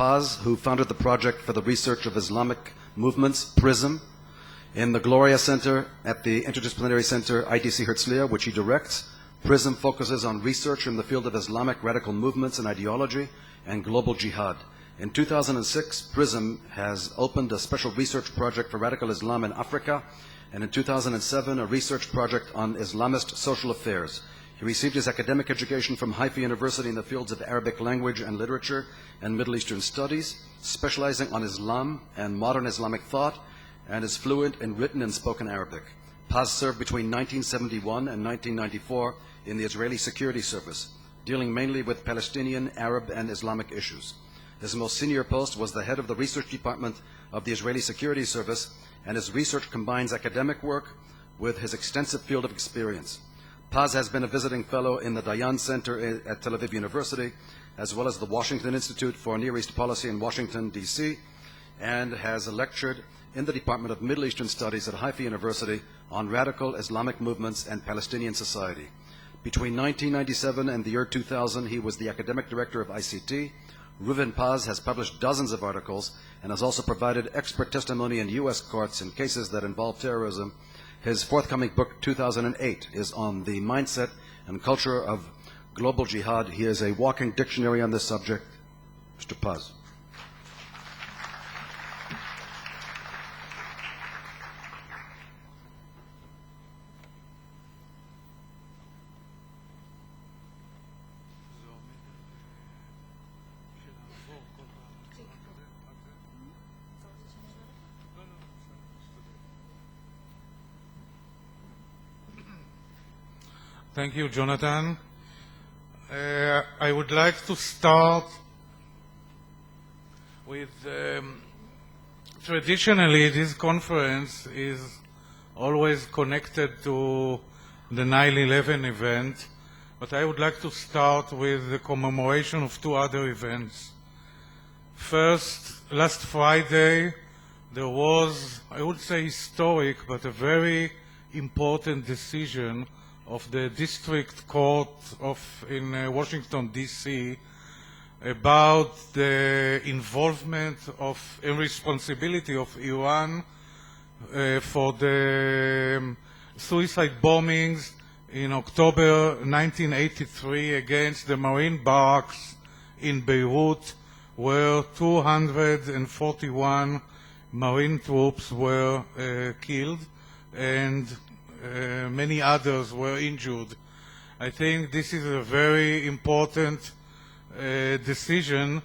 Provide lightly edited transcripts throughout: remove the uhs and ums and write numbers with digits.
Paz, who founded the Project for the Research of Islamic Movements, PRISM, in the GLORIA Center at the Interdisciplinary Center, ITC Herzliya, which he directs. PRISM focuses on research in the field of Islamic radical movements and ideology and global jihad. In 2006, PRISM has opened a special research project for radical Islam in Africa, and in 2007, a research project on Islamist social affairs. He received his academic education from Haifa University in the fields of Arabic language and literature and Middle Eastern studies, specializing on Islam and modern Islamic thought, and is fluent in written and spoken Arabic. Paz served between 1971 and 1994 in the Israeli Security Service, dealing mainly with Palestinian, Arab, and Islamic issues. His most senior post was the head of the research department of the Israeli Security Service, and his research combines academic work with his extensive field of experience. Paz has been a visiting fellow in the Dayan Center at Tel Aviv University, as well as the Washington Institute for Near East Policy in Washington, D.C., and has lectured in the Department of Middle Eastern Studies at Haifa University on radical Islamic movements and Palestinian society. Between 1997 and the year 2000, he was the academic director of ICT. Reuven Paz has published dozens of articles and has also provided expert testimony in U.S. courts in cases that involve terrorism. His forthcoming book, 2008, is on the mindset and culture of global jihad. He is a walking dictionary on this subject. Mr. Paz. Thank you, Jonathan. I would like to start with, traditionally this conference is always connected to the 9/11 event, but I would like to start with the commemoration of two other events. First, last Friday, there was, I would say historic, but a very important decision of the District Court in Washington, D.C. about the involvement of and responsibility of Iran for the suicide bombings in October 1983 against the Marine barracks in Beirut, where 241 Marine troops were killed and many others were injured. I think this is a very important decision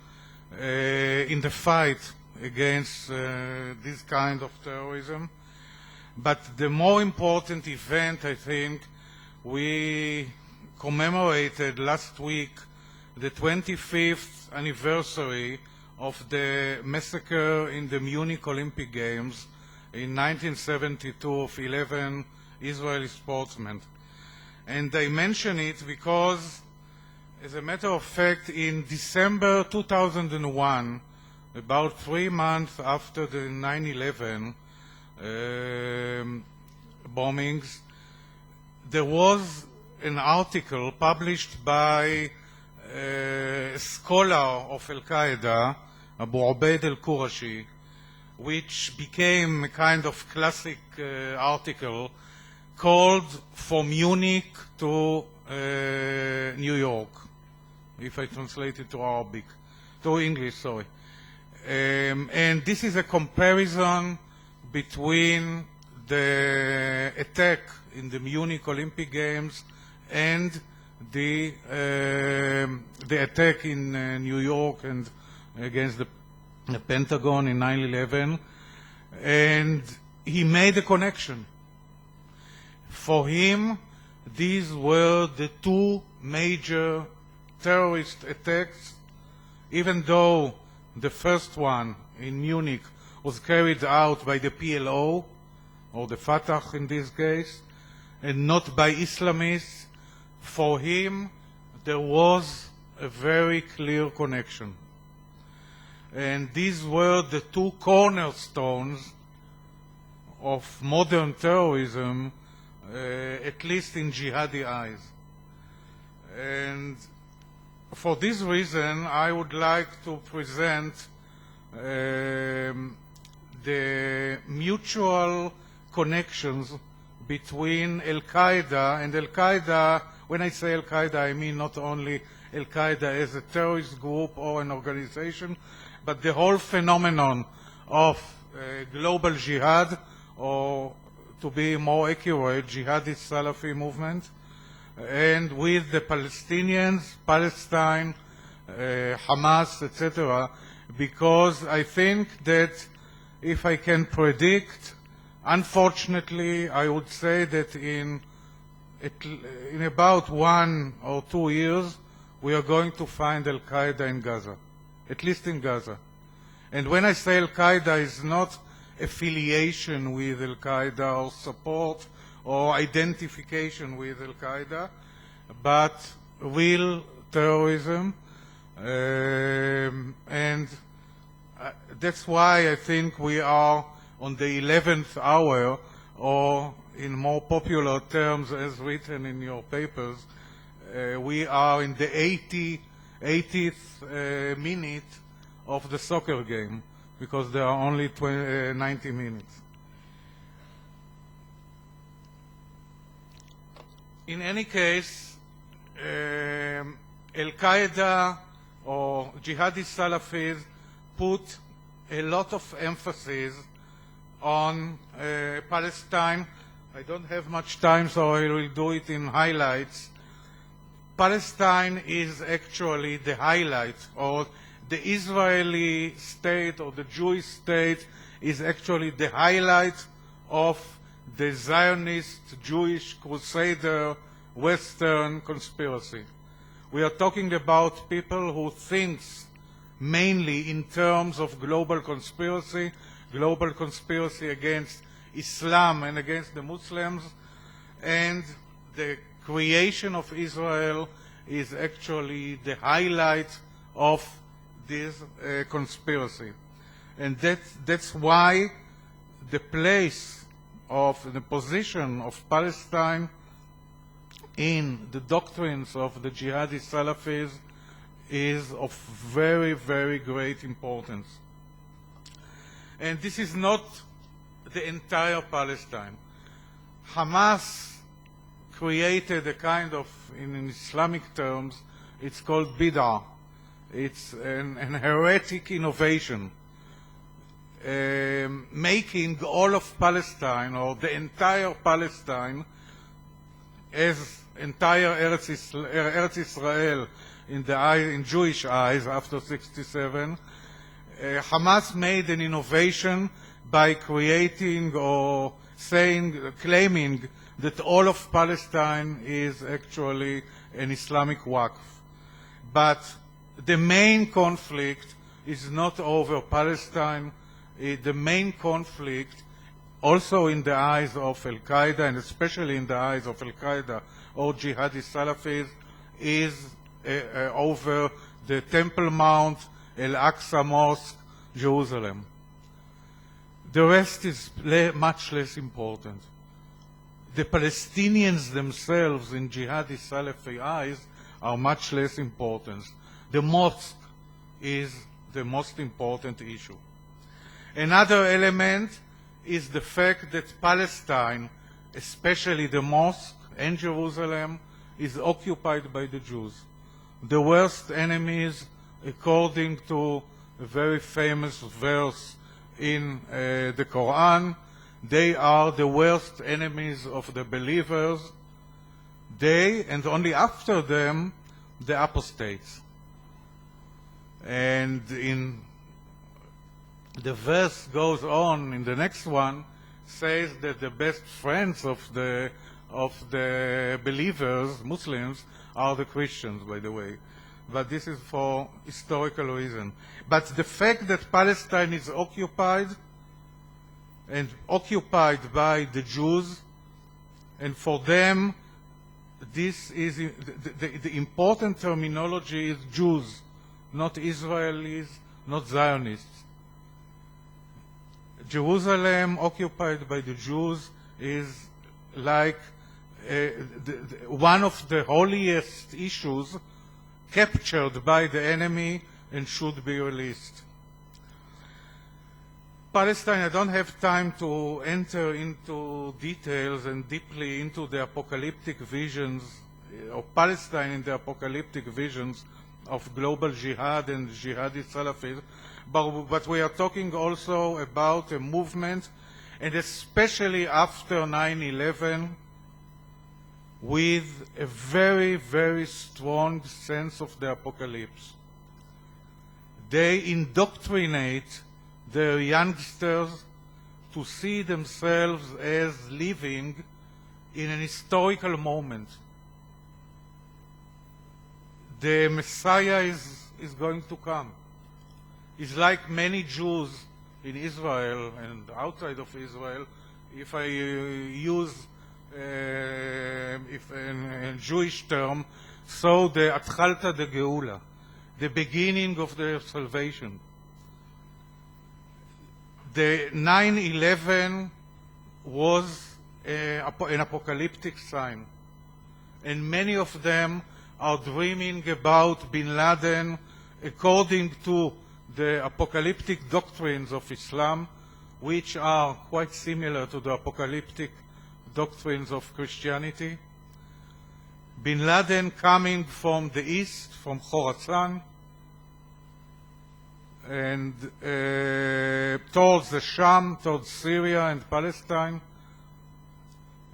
in the fight against this kind of terrorism. But the more important event, I think, we commemorated last week the 25th anniversary of the massacre in the Munich Olympic Games in 1972 of 11 Israeli sportsmen. And I mention it because, as a matter of fact, in December 2001, about 3 months after the 9/11 bombings, there was an article published by a scholar of Al-Qaeda, Abu Ubaid al-Qurashi, which became a kind of classic article called From Munich to New York, if I translate it to Arabic, to English, sorry. And this is a comparison between the attack in the Munich Olympic Games and the attack in New York and against the Pentagon in 9/11, and he made a connection. For him, these were the two major terrorist attacks, even though the first one in Munich was carried out by the PLO, or the Fatah in this case, and not by Islamists. For him, there was a very clear connection. And these were the two cornerstones of modern terrorism, at least in jihadi eyes. And for this reason, I would like to present the mutual connections between Al-Qaeda, and Al-Qaeda, when I say Al-Qaeda, I mean not only Al-Qaeda as a terrorist group or an organization, but the whole phenomenon of global jihad, or to be more accurate, jihadist Salafi movement, and with the Palestinians, Palestine, Hamas, etc., because I think that if I can predict, unfortunately, I would say that in about 1 or 2 years, we are going to find Al-Qaeda in Gaza, at least in Gaza. And when I say Al-Qaeda, it's not affiliation with Al-Qaeda or support or identification with Al-Qaeda, but real terrorism. And that's why I think we are on the 11th hour, or in more popular terms as written in your papers, we are in the 80th minute of the soccer game, because there are only 90 minutes. In any case, Al-Qaeda or jihadist Salafis put a lot of emphasis on Palestine. I don't have much time, so I will do it in highlights. Palestine is actually the highlight, or the Israeli state or the Jewish state is actually the highlight of the Zionist, Jewish, Crusader, Western conspiracy. We are talking about people who think mainly in terms of global conspiracy against Islam and against the Muslims, and the creation of Israel is actually the highlight of this conspiracy. And that's why the place of the position of Palestine in the doctrines of the jihadist Salafis is of very, very great importance. And this is not the entire Palestine. Hamas created a kind of, in Islamic terms, it's called bid'ah. It's an heretic innovation, making all of Palestine, or the entire Palestine, as entire Eretz Israel in Jewish eyes after 67. Hamas made an innovation by creating or claiming that all of Palestine is actually an Islamic Waqf. But the main conflict is not over Palestine. The main conflict, also in the eyes of Al-Qaeda, and especially in the eyes of Al-Qaeda or jihadist Salafis, is over the Temple Mount, Al-Aqsa Mosque, Jerusalem. The rest is much less important. The Palestinians themselves in jihadist Salafi eyes are much less important. The mosque is the most important issue. Another element is the fact that Palestine, especially the mosque and Jerusalem, is occupied by the Jews. The worst enemies, according to a very famous verse in the Quran, they are the worst enemies of the believers. They, and only after them, the apostates. And in the verse goes on in the next one, says that the best friends of the believers, Muslims, are the Christians, by the way. But this is for historical reason. But the fact that Palestine is occupied, and occupied by the Jews, and for them, this is the important terminology is Jews, not Israelis, not Zionists. Jerusalem occupied by the Jews is like one of the holiest issues captured by the enemy and should be released. Palestine, I don't have time to enter into details and deeply into the apocalyptic visions of Palestine in the apocalyptic visions of global jihad and jihadi Salafism, but we are talking also about a movement, and especially after 9/11, with a very, very strong sense of the apocalypse. They indoctrinate their youngsters to see themselves as living in an historical moment. The Messiah is going to come. It's like many Jews in Israel and outside of Israel. If I use a Jewish term, so the Atchalta de Geula, the beginning of their salvation. The 9/11 was an apocalyptic sign, and many of them are dreaming about bin Laden according to the apocalyptic doctrines of Islam, which are quite similar to the apocalyptic doctrines of Christianity. Bin Laden coming from the east, from Khorasan, and towards the Sham, towards Syria and Palestine,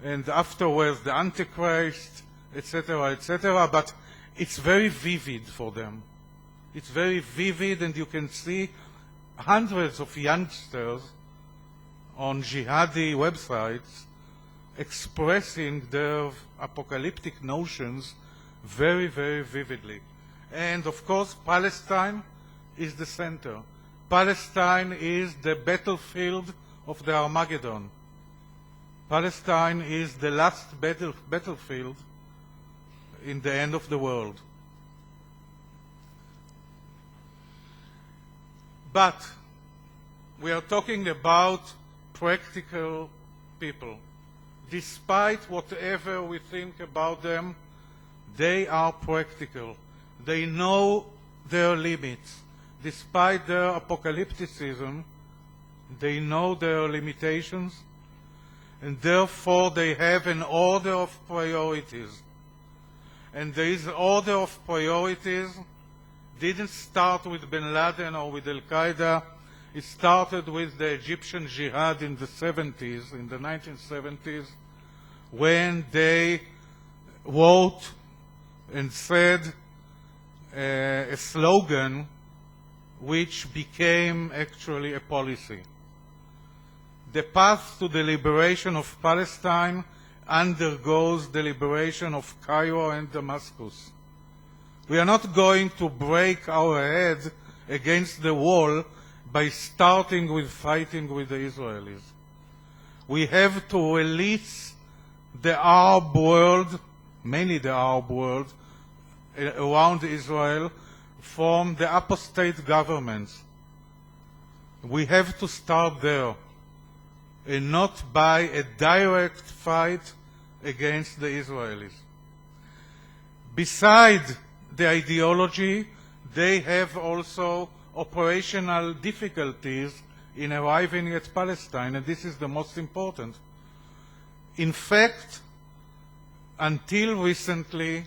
and afterwards the Antichrist, etc., etc., but it's very vivid for them. It's very vivid, and you can see hundreds of youngsters on jihadi websites expressing their apocalyptic notions very, very vividly. And of course, Palestine is the center. Palestine is the battlefield of the Armageddon. Palestine is the last battlefield in the end of the world. But we are talking about practical people. Despite whatever we think about them, they are practical. They know their limits. Despite their apocalypticism, they know their limitations, and therefore they have an order of priorities. And this order of priorities didn't start with bin Laden or with Al-Qaeda. It started with the Egyptian jihad in the 70s, in the 1970s, when they wrote and said a slogan which became actually a policy. The path to the liberation of Palestine undergoes the liberation of Cairo and Damascus. We are not going to break our head against the wall by starting with fighting with the Israelis. We have to release the Arab world, mainly the Arab world, around Israel, from the apostate governments. We have to start there, and not by a direct fight against the Israelis. Beside the ideology, they have also operational difficulties in arriving at Palestine, and this is the most important. In fact, until recently,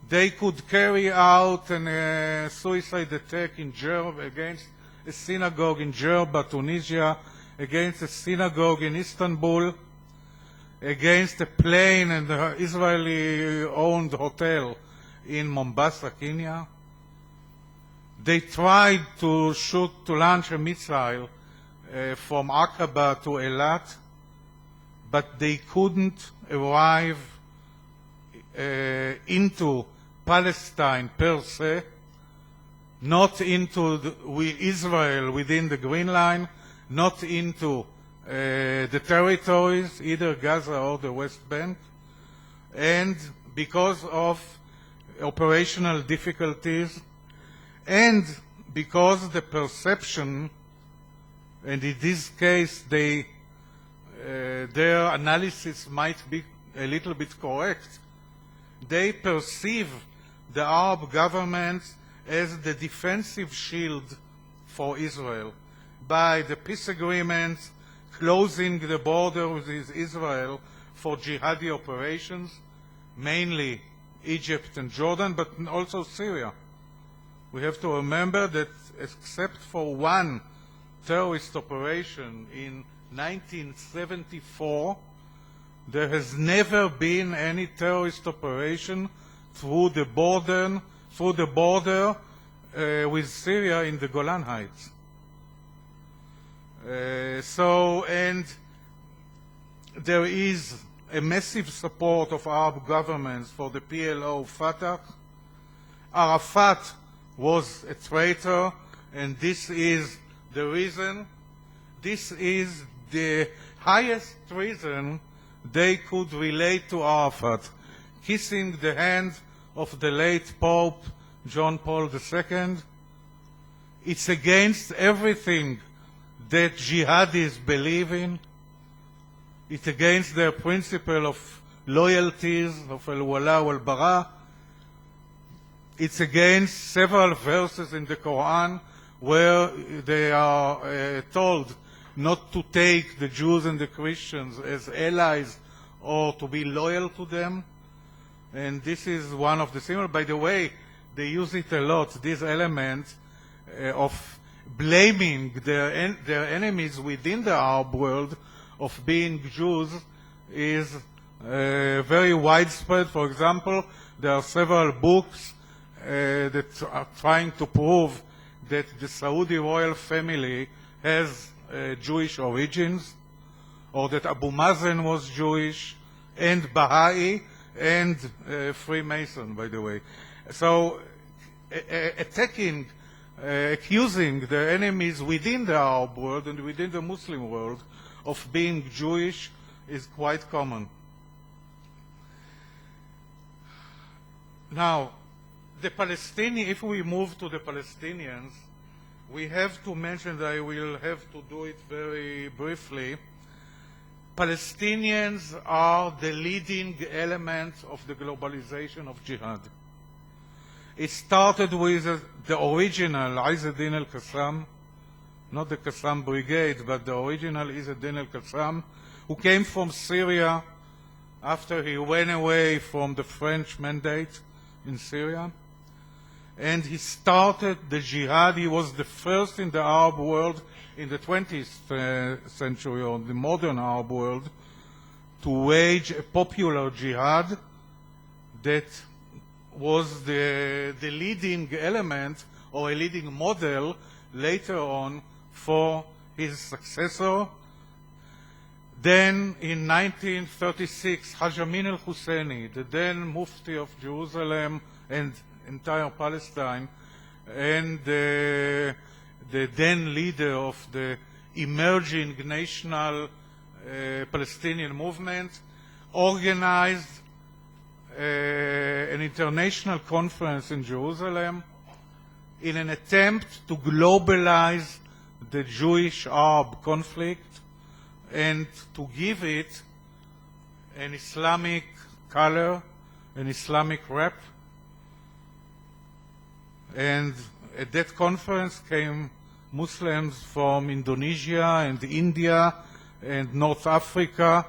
they could carry out a suicide attack in Jerba against a synagogue in Jerba, Tunisia, against a synagogue in Istanbul, against a plane and an Israeli-owned hotel in Mombasa, Kenya. They tried to launch a missile from Aqaba to Eilat, but they couldn't arrive into Palestine per se, not into Israel within the Green Line, not into the territories, either Gaza or the West Bank, and because of operational difficulties, and because the perception, and in this case their analysis might be a little bit correct, they perceive the Arab governments as the defensive shield for Israel by the peace agreements closing the border with Israel for jihadi operations, mainly Egypt and Jordan, but also Syria. We have to remember that except for one terrorist operation in 1974, there has never been any terrorist operation through the border with Syria in the Golan Heights. And there is a massive support of Arab governments for the PLO Fatah. Arafat was a traitor, and this is the reason. This is the highest treason they could relate to Arafat, kissing the hand of the late Pope John Paul II. It's against everything that jihadis believe in. It's against their principle of loyalties, of al-wala wal-bara. It's against several verses in the Quran where they are told not to take the Jews and the Christians as allies or to be loyal to them. And this is one of the symbols. By the way, they use it a lot, this element of blaming their enemies within the Arab world of being Jews is very widespread. For example, there are several books that are trying to prove that the Saudi royal family has Jewish origins, or that Abu Mazen was Jewish, and Baha'i, and Freemason, by the way. So accusing their enemies within the Arab world and within the Muslim world of being Jewish is quite common. Now, if we move to the Palestinians, we have to mention that I will have to do it very briefly. Palestinians are the leading element of the globalization of jihad. It started with the original Izz ad-Din al-Qassam, not the Qassam Brigade, but the original Izz ad-Din al-Qassam, who came from Syria after he went away from the French mandate in Syria. And he started the jihad. He was the first in the Arab world in the 20th century, or the modern Arab world, to wage a popular jihad that was the leading element or a leading model later on for his successor. Then in 1936, Haj Amin al-Husseini, the then Mufti of Jerusalem and entire Palestine, and the then leader of the emerging national Palestinian movement, organized an international conference in Jerusalem in an attempt to globalize the Jewish-Arab conflict and to give it an Islamic color, an Islamic rep. And at that conference came Muslims from Indonesia and India and North Africa,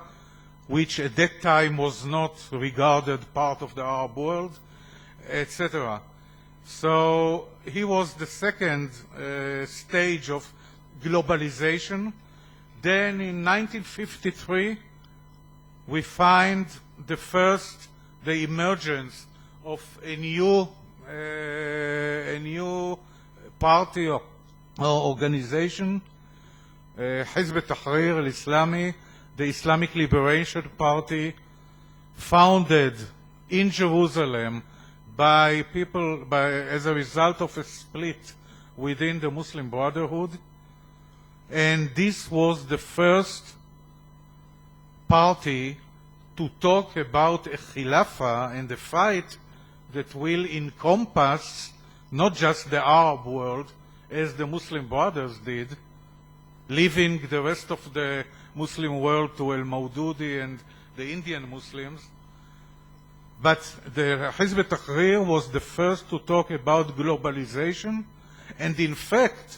which at that time was not regarded part of the Arab world, etc. So he was the second stage of globalization. Then in 1953, we find the emergence of a new party or organization, Hizb al-Tahrir al-Islami, the Islamic Liberation Party, founded in Jerusalem as a result of a split within the Muslim Brotherhood. And this was the first party to talk about a khilafah and the fight that will encompass not just the Arab world, as the Muslim Brothers did, leaving the rest of the Muslim world to al-Mawdudi and the Indian Muslims, But the Hizb ut-Tahrir was the first to talk about globalization, and in fact,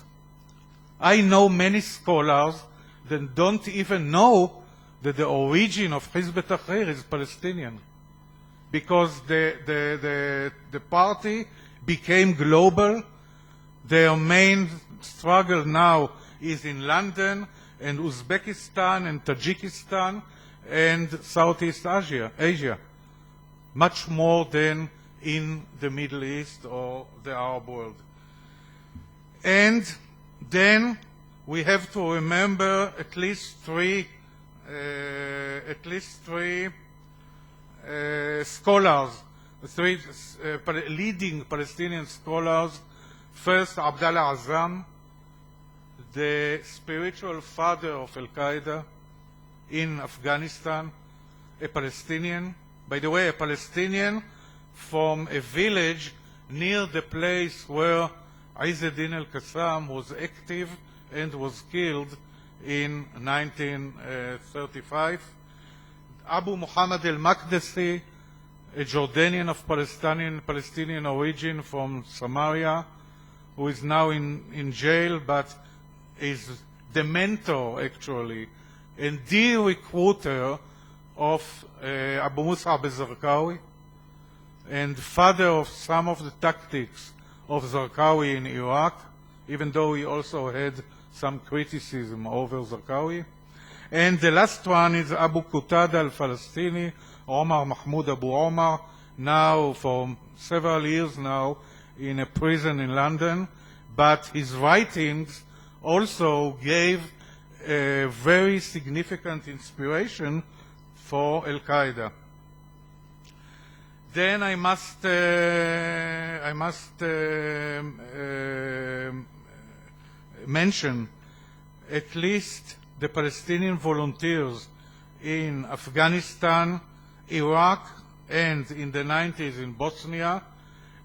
I know many scholars that don't even know that the origin of Hizb ut-Tahrir is Palestinian, because the party became global. Their main struggle now is in London and Uzbekistan and Tajikistan and Southeast Asia, much more than in the Middle East or the Arab world. And then we have to remember at least three scholars, three leading Palestinian scholars. First, Abdallah Azzam, the spiritual father of Al-Qaeda in Afghanistan, a Palestinian. By the way, a Palestinian from a village near the place where Izz ad-Din al-Qassam was active and was killed in 1935. Abu Muhammad al-Maqdisi, a Jordanian of Palestinian origin from Samaria, who is now in jail, but is the mentor, actually, and the recruiter of Abu Mus'ab al-Zarqawi, and father of some of the tactics of Zarqawi in Iraq, even though he also had some criticism over Zarqawi. And the last one is Abu Qatada al-Falastini, Omar Mahmoud Abu Omar, now for several years now in a prison in London, but his writings also gave a very significant inspiration for Al-Qaeda. Then I must mention at least the Palestinian volunteers in Afghanistan, Iraq, and in the 90s in Bosnia.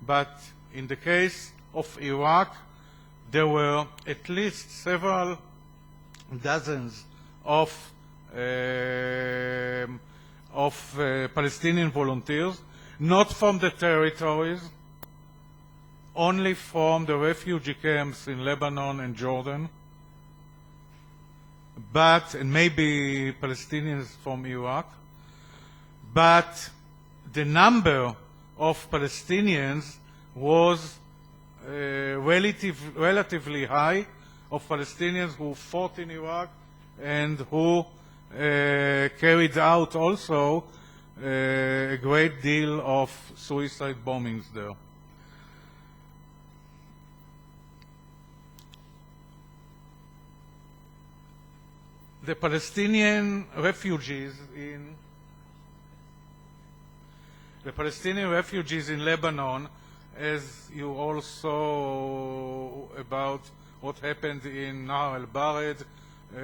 But in the case of Iraq, there were at least several dozens of Palestinian volunteers, not from the territories, only from the refugee camps in Lebanon and Jordan, and maybe Palestinians from Iraq. But the number of Palestinians was relatively high, of Palestinians who fought in Iraq and who carried out also a great deal of suicide bombings there. The Palestinian refugees in Lebanon, as you all saw about what happened in Nahar al-Bared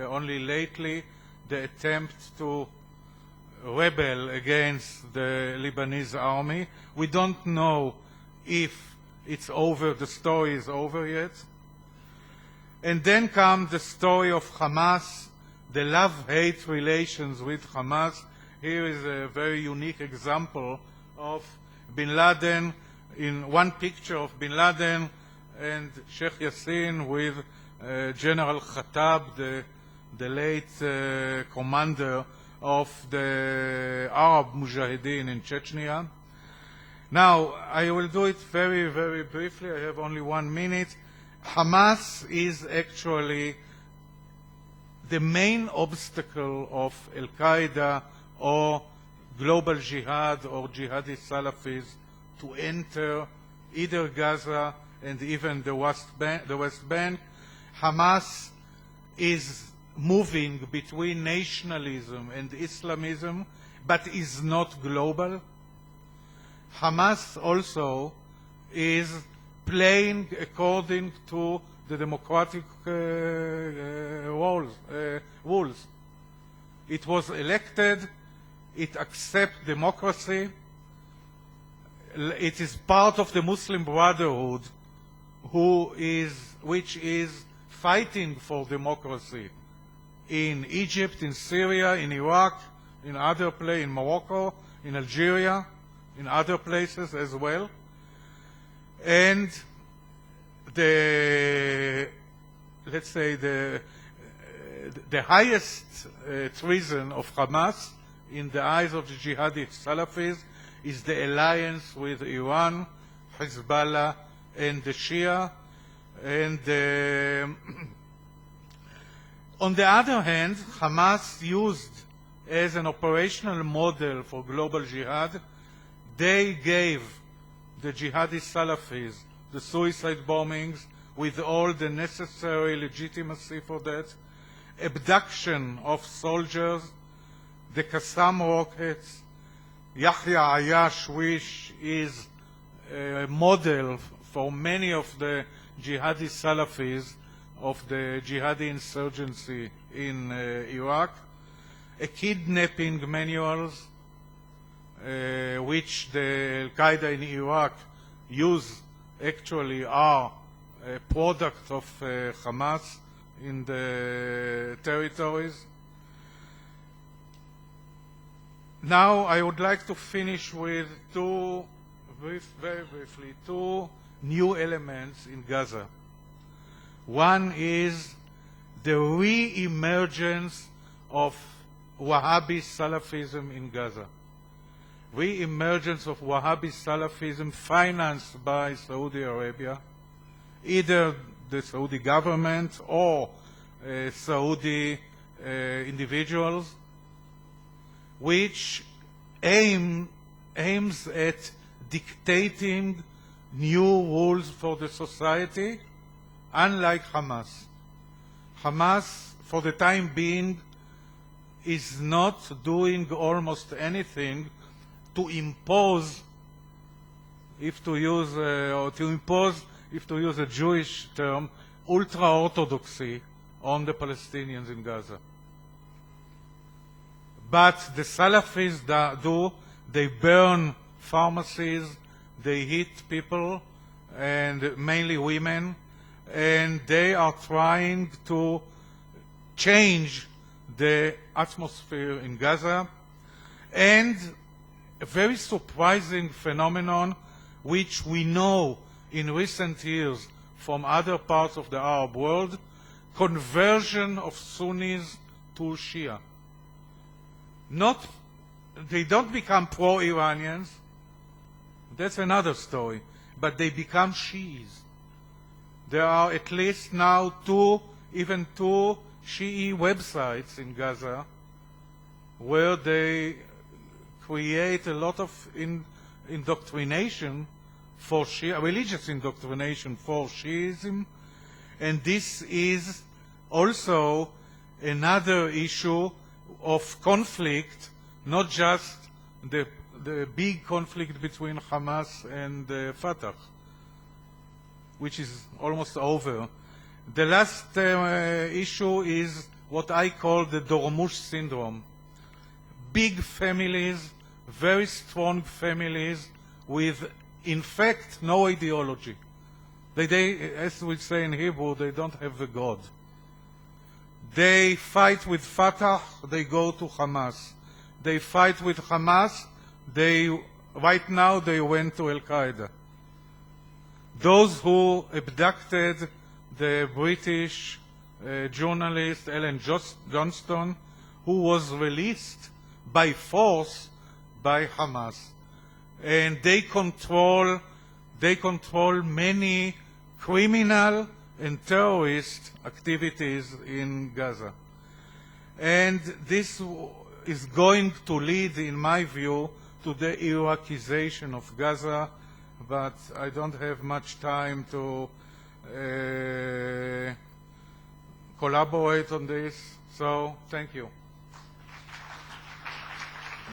only lately, the attempt to rebel against the Lebanese army. We don't know if it's over, the story is over yet. And then comes the story of Hamas, the love-hate relations with Hamas. Here is a very unique example of bin Laden, in one picture of bin Laden and Sheikh Yassin with General Khattab, the late commander of the Arab Mujahideen in Chechnya. Now, I will do it very, very briefly. I have only 1 minute. Hamas is actually the main obstacle of Al-Qaeda or global jihad or jihadi Salafis to enter either Gaza and even the West Bank. Hamas is moving between nationalism and Islamism, but is not global. Hamas also is playing according to the democratic rules. It was elected, it accepts democracy, it is part of the Muslim Brotherhood, which is fighting for democracy in Egypt, in Syria, in Iraq, in other places, in Morocco, in Algeria, in other places as well. And let's say the highest treason of Hamas in the eyes of the jihadi Salafis is the alliance with Iran, Hezbollah, and the Shia. And on the other hand, Hamas used as an operational model for global jihad, they gave the jihadi Salafis the suicide bombings with all the necessary legitimacy for that, abduction of soldiers, the Qassam rockets, Yahya Ayash, which is a model for many of the jihadi Salafis of the jihadi insurgency in Iraq, a kidnapping manuals which the Al-Qaeda in Iraq use actually are a product of Hamas in the territories. Now I would like to finish with very briefly, two new elements in Gaza. One is the re-emergence of Wahhabi Salafism in Gaza. Re-emergence of Wahhabi Salafism financed by Saudi Arabia, either the Saudi government or Saudi individuals, which aims at dictating new rules for the society, unlike Hamas. Hamas, for the time being, is not doing almost anything to impose, if to use a Jewish term, ultra-orthodoxy on the Palestinians in Gaza. But the Salafis they burn pharmacies, they hit people, and mainly women, and they are trying to change the atmosphere in Gaza. And a very surprising phenomenon, which we know in recent years from other parts of the Arab world, conversion of Sunnis to Shia. They don't become pro-Iranians, that's another story, but they become Shiis. There are at least now even two Shi'i websites in Gaza where they create a lot of indoctrination for Shia, religious indoctrination for Shiism, and this is also another issue of conflict, not just the big conflict between Hamas and Fatah, which is almost over. The last issue is what I call the Dormush syndrome. Big families, very strong families with, in fact, no ideology. As we say in Hebrew, they don't have a God. They fight with Fatah, they go to Hamas. They fight with Hamas, right now they went to Al-Qaeda. Those who abducted the British journalist Ellen Johnston, who was released by force by Hamas. And they control many criminal and terrorist activities in Gaza. And this is going to lead, in my view, to the Iraqization of Gaza, but I don't have much time to collaborate on this, so thank you.